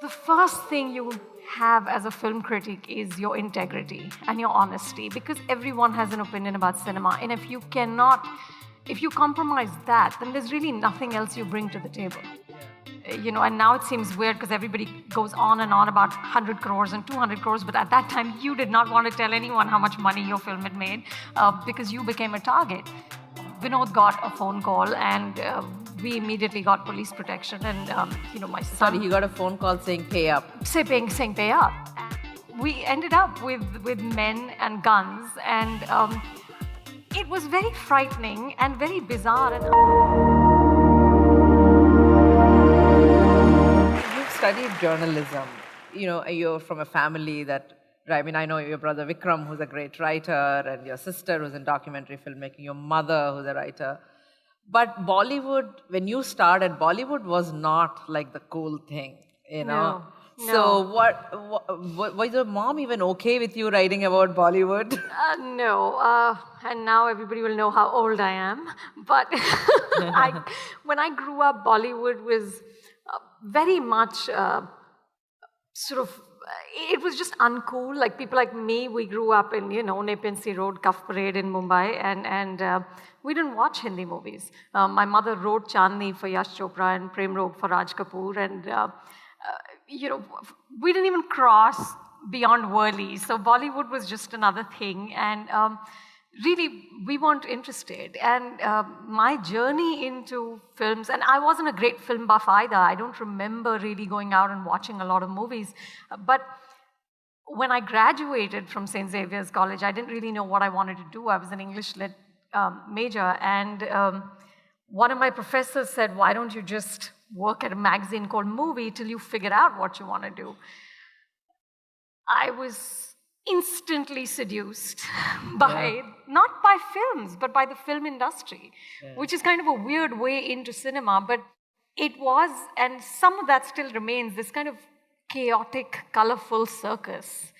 The first thing you have as a film critic is your integrity and your honesty, because everyone has an opinion about cinema. And if you compromise that, then there's really nothing else you bring to the table. And now it seems weird because everybody goes on and on about 100 crores and 200 crores, but at that time you did not want to tell anyone how much money your film had made because you became a target. Vinod got a phone call and we immediately got police protection, and my son. Sorry, he got a phone call saying pay up. Saying pay up. We ended up with men and guns, and it was very frightening and very bizarre. You've studied journalism. You're from a family that, I mean, I know your brother Vikram, who's a great writer, and your sister who's in documentary filmmaking, your mother who's a writer. But Bollywood, when you started, Bollywood was not like the cool thing, No. So was your mom even okay with you writing about Bollywood? No. And now everybody will know how old I am. But when I grew up, Bollywood was very much it was just uncool. Like people like me, we grew up in, Nepean Sea Road, Cuff Parade in Mumbai, and we didn't watch Hindi movies. My mother wrote Chandni for Yash Chopra and Prem Rog for Raj Kapoor, and we didn't even cross beyond Worli. So Bollywood was just another thing, and really, we weren't interested. And my journey into films, and I wasn't a great film buff either. I don't remember really going out and watching a lot of movies. But when I graduated from St. Xavier's College, I didn't really know what I wanted to do. I was an English lit major. And one of my professors said, why don't you just work at a magazine called Movie till you figure out what you want to do? I was instantly seduced by, not by films, but by the film industry, which is kind of a weird way into cinema. But it was, and some of that still remains, this kind of chaotic, colorful circus.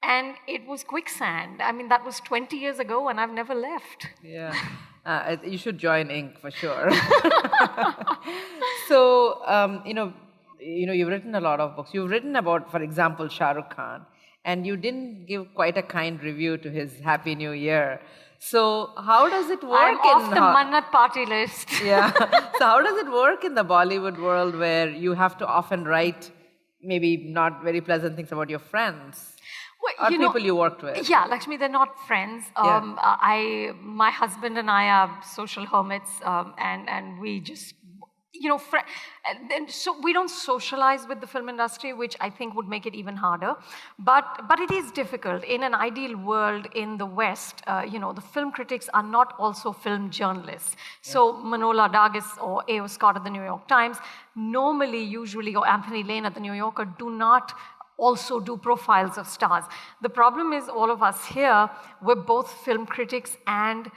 And it was quicksand. I mean, that was 20 years ago, and I've never left. Yeah. You should join Ink for sure. So, you've written a lot of books. You've written about, for example, Shah Rukh Khan. And you didn't give quite a kind review to his Happy New Year. So how does it work? I'm off the Mannat party list. Yeah. So how does it work in the Bollywood world where you have to often write maybe not very pleasant things about your friends? Or people you worked with? Yeah, Lakshmi, they're not friends. My husband and I are social hermits, and we just, so we don't socialize with the film industry, which I think would make it even harder. But it is difficult. In an ideal world in the West, the film critics are not also film journalists. So Manohla Dargis or A.O. Scott at the New York Times, usually, or Anthony Lane at the New Yorker do not also do profiles of stars. The problem is all of us here, we're both film critics and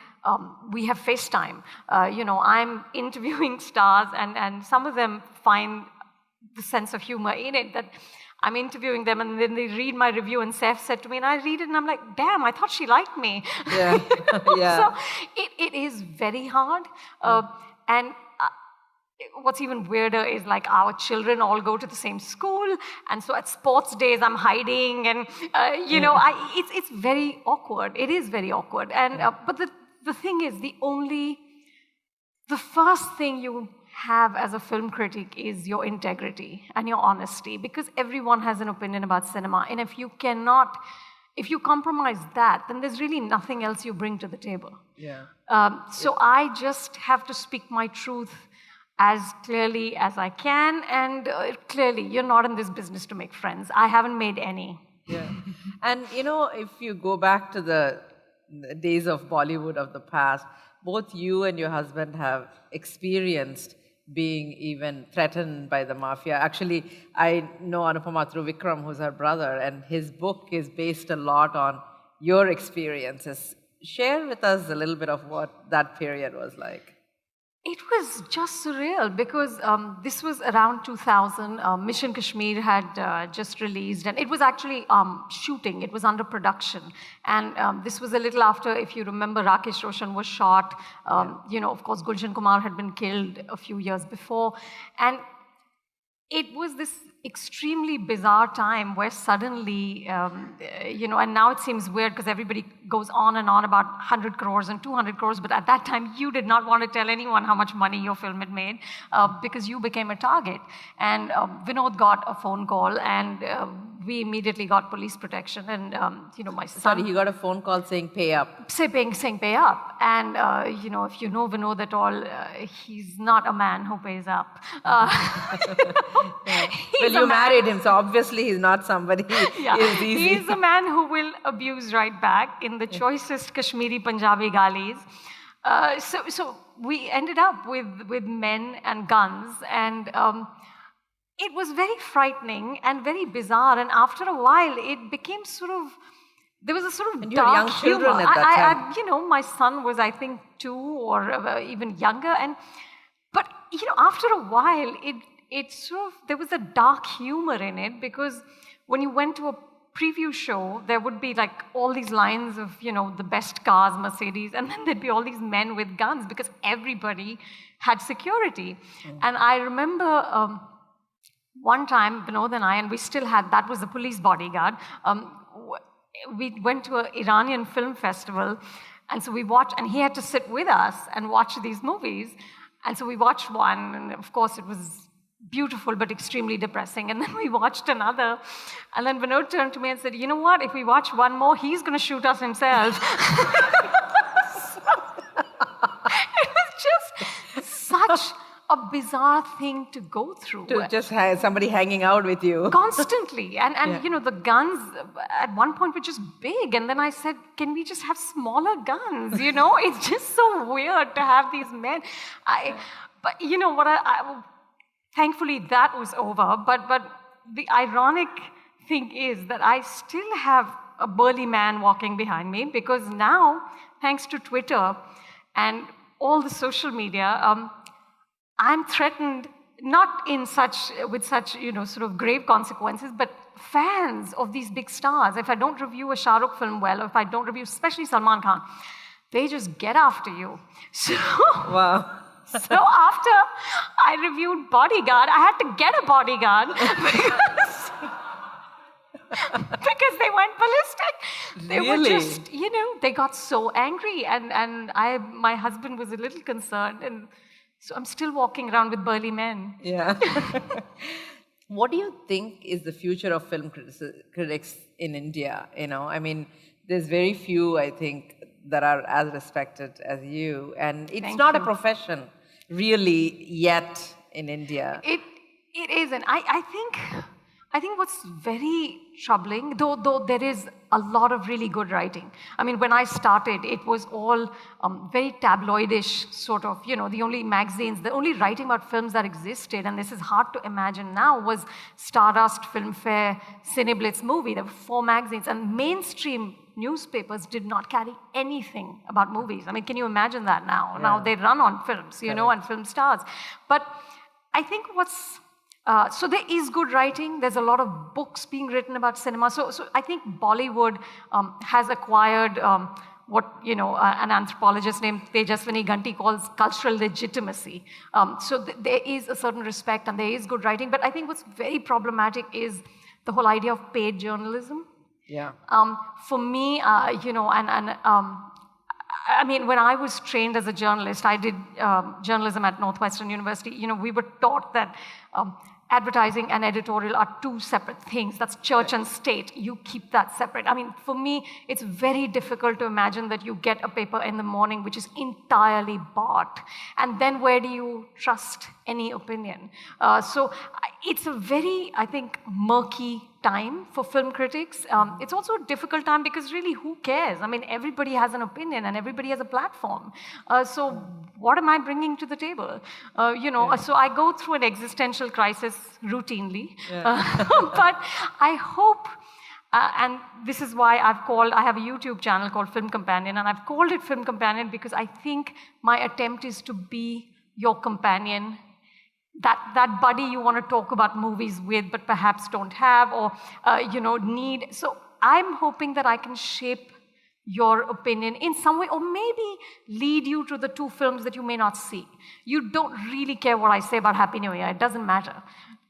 we have FaceTime. I'm interviewing stars and some of them find the sense of humor in it, that I'm interviewing them and then they read my review, and Saif said to me, and I read it and I'm like, damn, I thought she liked me. Yeah. So it is very hard. And what's even weirder is like our children all go to the same school, and so at sports days I'm hiding, and it's very awkward. It is very awkward. And but the thing is, the first thing you have as a film critic is your integrity and your honesty, because everyone has an opinion about cinema, and if you compromise that, then there's really nothing else you bring to the table. So I just have to speak my truth as clearly as I can, and clearly, you're not in this business to make friends. I haven't made any. Yeah. And if you go back to the days of Bollywood of the past, both you and your husband have experienced being even threatened by the mafia. Actually, I know Anupama through Vikram, who's her brother, and his book is based a lot on your experiences. Share with us a little bit of what that period was like. It was just surreal because this was around 2000. Mission Kashmir had just released, and it was actually shooting. It was under production. And this was a little after, if you remember, Rakesh Roshan was shot. Of course, Gulshan Kumar had been killed a few years before. And it was this extremely bizarre time where suddenly, and now it seems weird because everybody goes on and on about 100 crores and 200 crores, but at that time you did not want to tell anyone how much money your film had made because you became a target. And Vinod got a phone call, and we immediately got police protection. And my son. Sorry, he got a phone call saying pay up. Saying pay up. And if you know Vinod at all, he's not a man who pays up. Well, you married him, so obviously he's not somebody yeah. is easy. He's a man who will abuse right back in the choicest Kashmiri Punjabi galis. So we ended up with men and guns, and it was very frightening and very bizarre. And after a while, it became there was a sort of and you had dark young children humor. at that time. My son was, I think, 2 or even younger. But after a while, there was a dark humor in it, because when you went to a preview show, there would be like all these lines of, the best cars, Mercedes, and then there'd be all these men with guns because everybody had security. And I remember one time, Vinod and I, and we still had, that was the police bodyguard, we went to an Iranian film festival, and so we watched, and he had to sit with us and watch these movies. And so we watched one, and of course it was beautiful but extremely depressing. And then we watched another, and then Vinod turned to me and said, "You know what, if we watch one more, he's going to shoot us himself." It was just such a bizarre thing to go through. To just have somebody hanging out with you. Constantly. And the guns at one point were just big. And then I said, can we just have smaller guns? It's just so weird to have these men. But you know what, thankfully that was over. But the ironic thing is that I still have a burly man walking behind me, because now, thanks to Twitter and all the social media, I'm threatened not with such sort of grave consequences, but fans of these big stars. If I don't review a Shah Rukh film well, or if I don't review, especially Salman Khan, they just get after you. So, wow. So after I reviewed Bodyguard, I had to get a bodyguard because they went ballistic. They really? were just, they got so angry, and my husband was a little concerned, and so I'm still walking around with burly men. Yeah. What do you think is the future of film critics in India? There's very few, I think, that are as respected as you. And it's not a profession, really, yet in India. It is. And I think what's very troubling, though there is a lot of really good writing. When I started, it was all very tabloidish sort of, the only magazines, the only writing about films that existed, and this is hard to imagine now, was Stardust, Filmfare, Cineblitz Movie. There were 4 magazines, and mainstream newspapers did not carry anything about movies. Can you imagine that now? Yeah. Now they run on films, and film stars. But I think so there is good writing. There's a lot of books being written about cinema. So I think Bollywood has acquired what an anthropologist named Tejaswini Ganti calls cultural legitimacy. So there is a certain respect and there is good writing. But I think what's very problematic is the whole idea of paid journalism. Yeah. For me, when I was trained as a journalist, I did journalism at Northwestern University. We were taught that advertising and editorial are 2 separate things. That's church and state. You keep that separate. For me, it's very difficult to imagine that you get a paper in the morning which is entirely bought. And then where do you trust any opinion? So it's a very, I think, murky time for film critics. It's also a difficult time because really, who cares? Everybody has an opinion and everybody has a platform. So what am I bringing to the table? So I go through an existential crisis routinely. Yeah. But I hope, and this is why I have a YouTube channel called Film Companion, and I've called it Film Companion because I think my attempt is to be your companion, that buddy you want to talk about movies with but perhaps don't have, or need. So I'm hoping that I can shape your opinion in some way, or maybe lead you to the 2 films that you may not see. You don't really care what I say about Happy New Year. It doesn't matter.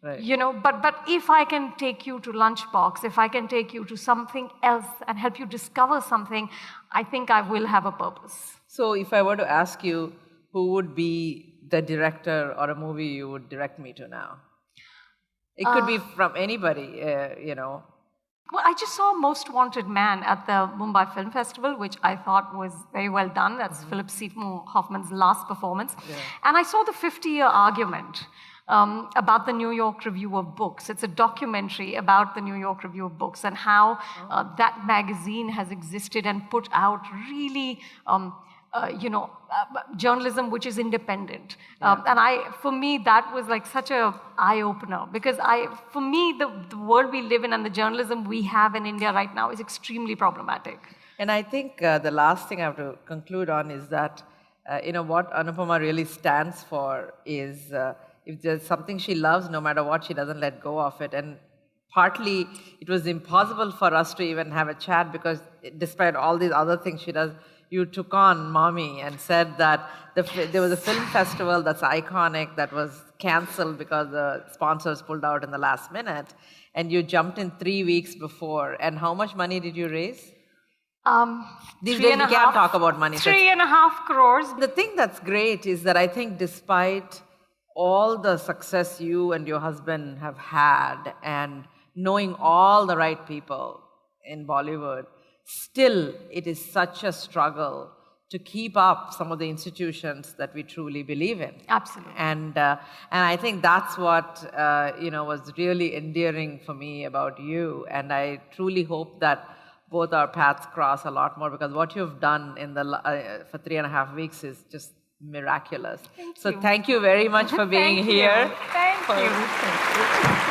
Right. You know, but if I can take you to Lunchbox, if I can take you to something else and help you discover something, I think I will have a purpose. So if I were to ask you, who would be the director or a movie you would direct me to now? It could be from anybody, you know. Well, I just saw Most Wanted Man at the Mumbai Film Festival, which I thought was very well done. That's Philip Seymour Hoffman's last performance. Yeah. And I saw the 50-year argument about the New York Review of Books. It's a documentary about the New York Review of Books and how that magazine has existed and put out really journalism which is independent. And for me, that was like such a eye-opener, because for me, the world we live in and the journalism we have in India right now is extremely problematic. And I think the last thing I have to conclude on is that, what Anupama really stands for is if there's something she loves, no matter what, she doesn't let go of it. And partly, it was impossible for us to even have a chat because despite all these other things she does, you took on Mommy and said that there was a film festival that's iconic that was canceled because the sponsors pulled out in the last minute, and you jumped in 3 weeks before. And how much money did you raise? These days we can't talk about money. 3.5 crores. The thing that's great is that I think despite all the success you and your husband have had and knowing all the right people in Bollywood, still it is such a struggle to keep up some of the institutions that we truly believe in. Absolutely. And I think that's what was really endearing for me about you. And I truly hope that both our paths cross a lot more, because what you've done in for 3.5 weeks is just miraculous. Thank so you. Thank you very much for being here. Thank you.